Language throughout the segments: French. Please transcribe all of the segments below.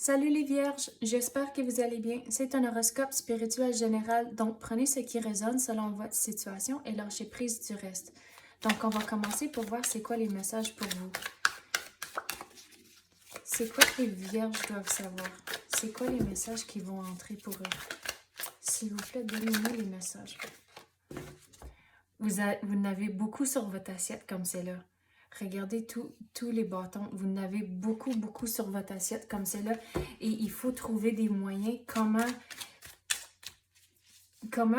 Salut les vierges, j'espère que vous allez bien. C'est un horoscope spirituel général, donc prenez ce qui résonne selon votre situation et lâchez prise du reste. Donc on va commencer pour voir c'est quoi les messages pour vous. C'est quoi que les vierges doivent savoir? C'est quoi les messages qui vont entrer pour eux? S'il vous plaît, donnez-moi les messages. Vous en avez beaucoup sur votre assiette comme c'est là. Regardez tous les bâtons. Vous en avez beaucoup sur votre assiette comme c'est là. Et il faut trouver des moyens. Comment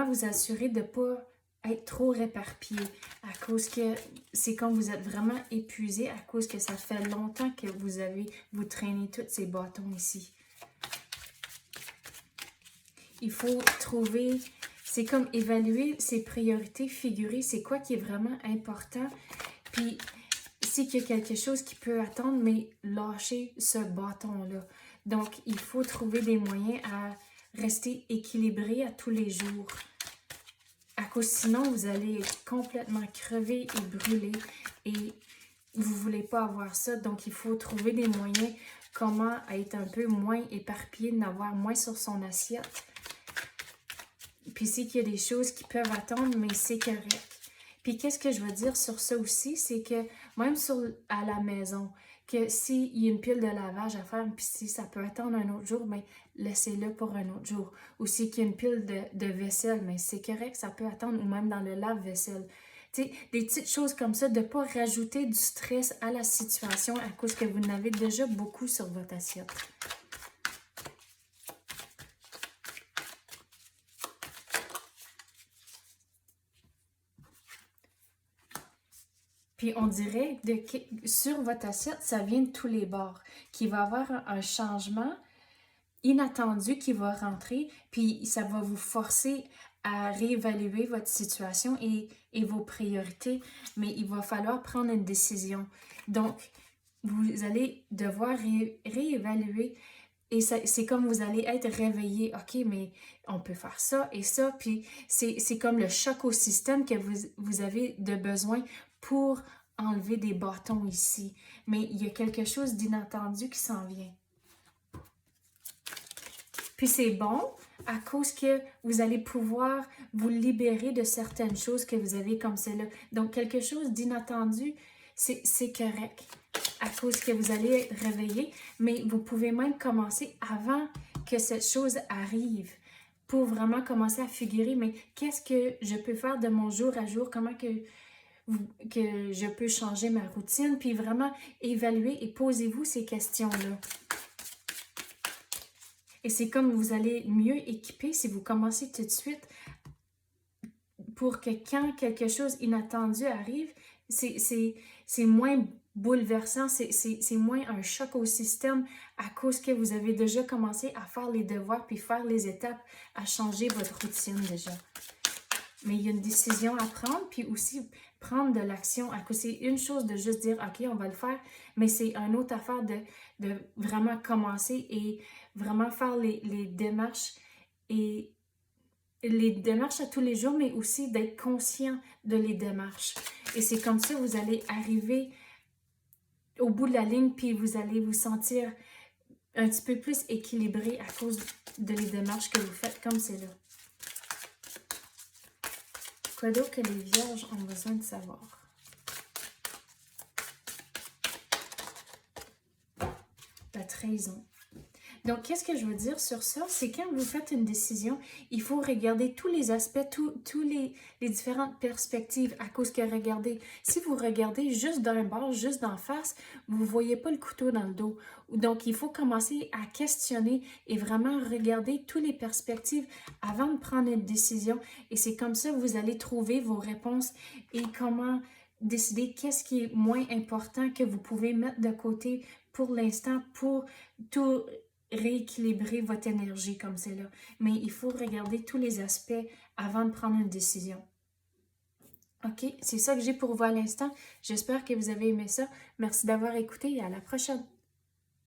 vous assurer de ne pas être trop réparpillé. À cause que c'est quand vous êtes vraiment épuisé, à cause que ça fait longtemps que vous traînez tous ces bâtons ici. Il faut trouver, c'est comme évaluer ses priorités, figurer c'est quoi qui est vraiment important. Puis, c'est qu'il y a quelque chose qui peut attendre, mais lâcher ce bâton-là. Donc, il faut trouver des moyens à rester équilibré à tous les jours. À cause sinon, vous allez être complètement crevé et brûlé. Et vous ne voulez pas avoir ça. Donc, il faut trouver des moyens comment être un peu moins éparpillé, d'avoir moins sur son assiette. Puis c'est qu'il y a des choses qui peuvent attendre, mais c'est correct. Puis qu'est-ce que je veux dire sur ça aussi, c'est que même à la maison, que s'il y a une pile de lavage à faire, puis si ça peut attendre un autre jour, bien laissez-le pour un autre jour. Ou s'il y a une pile de vaisselle, mais c'est correct, ça peut attendre, ou même dans le lave-vaisselle. Tu sais, des petites choses comme ça, de ne pas rajouter du stress à la situation à cause que vous en avez déjà beaucoup sur votre assiette. Puis on dirait que sur votre assiette, ça vient de tous les bords, qu'il va y avoir un changement inattendu qui va rentrer, puis ça va vous forcer à réévaluer votre situation et vos priorités, mais il va falloir prendre une décision. Donc, vous allez devoir réévaluer et c'est comme vous allez être réveillé. OK, mais on peut faire ça et ça, puis c'est comme le choc au système que vous avez de besoin pour enlever des bâtons ici. Mais il y a quelque chose d'inattendu qui s'en vient. Puis c'est bon à cause que vous allez pouvoir vous libérer de certaines choses que vous avez comme celle-là. Donc, quelque chose d'inattendu, c'est correct à cause que vous allez être réveillé, mais vous pouvez même commencer avant que cette chose arrive pour vraiment commencer à figurer, mais qu'est-ce que je peux faire de mon jour à jour? Comment que je peux changer ma routine? Puis vraiment évaluer et posez-vous ces questions-là. Et c'est comme vous allez mieux équiper si vous commencez tout de suite pour que quand quelque chose d'inattendu arrive, c'est moins bouleversant, c'est moins un choc au système à cause que vous avez déjà commencé à faire les devoirs puis faire les étapes à changer votre routine déjà. Mais il y a une décision à prendre, puis aussi prendre de l'action. À cause c'est une chose de juste dire, OK, on va le faire, mais c'est une autre affaire de vraiment commencer et vraiment faire les démarches et les démarches à tous les jours, mais aussi d'être conscient de les démarches. Et c'est comme ça que vous allez arriver au bout de la ligne, puis vous allez vous sentir un petit peu plus équilibré à cause de les démarches que vous faites comme c'est là. Quoi d'autre que les vierges ont besoin de savoir? La trahison. Donc, qu'est-ce que je veux dire sur ça? C'est quand vous faites une décision, il faut regarder tous les aspects, tous les différentes perspectives. À cause que, regardez, si vous regardez juste d'un bord, juste d'en face, vous ne voyez pas le couteau dans le dos. Donc, il faut commencer à questionner et vraiment regarder toutes les perspectives avant de prendre une décision. Et c'est comme ça que vous allez trouver vos réponses et comment décider qu'est-ce qui est moins important que vous pouvez mettre de côté pour l'instant pour tout rééquilibrer votre énergie comme c'est là. Mais il faut regarder tous les aspects avant de prendre une décision. OK, c'est ça que j'ai pour vous à l'instant. J'espère que vous avez aimé ça. Merci d'avoir écouté et à la prochaine.